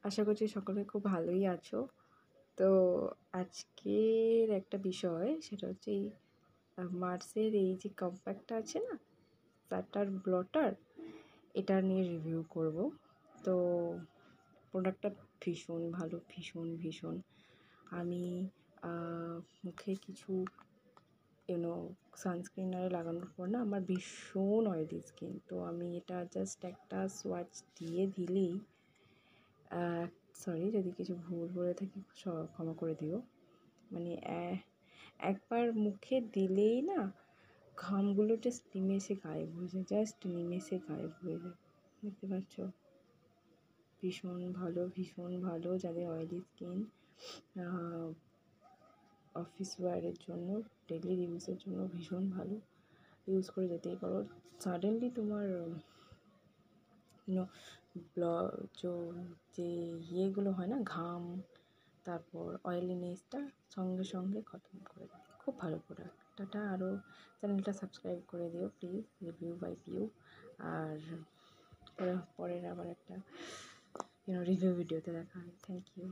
আশা করছি সকলে খুব ভালোই আছো। তো আজকের একটা বিষয়, সেটা হচ্ছে এই মার্সের এই যে কম্প্যাক্টটা আছে না, শাটার ব্লটার, এটা নিয়ে রিভিউ করব। তো প্রোডাক্টটা ভীষণ ভালো, ভীষণ ভীষণ। আমি মুখে কিছু সানস্ক্রিন লাগানোর পর না আমার ভীষণ অয়েলি স্কিন। তো আমি এটা জাস্ট একটা সোয়াচ দিয়ে দিলেই, সরি যদি কিছু ভুল বলে থাকি ক্ষমা করে দিও। মানে একবার মুখে দিলেই না ঘামগুলো জাস্ট নিমেষে গায়েব হয়ে যায়, জাস্ট নিমেষে গায়েব হয়ে যায়। দেখতে পাচ্ছ? ভীষণ ভালো, ভীষণ ভালো। যাদের অয়েলি স্কিন, অফিস ওয়্যারের জন্য, ডেলি ইউজের জন্য ভীষণ ভালো। ইউজ করে যেতেই পারো। সাডেনলি তোমার যে ইয়েগুলো হয় না, ঘাম, তারপর অয়েলিনেসটা সঙ্গে সঙ্গে খতম করে দেয়। খুব ভালো প্রোডাক্ট। টাটা। আরও চ্যানেলটা সাবস্ক্রাইব করে দিও প্লিজ। Review by Piu. আর পরের আবার একটা রিভিউ ভিডিওতে দেখা হয়। Thank you.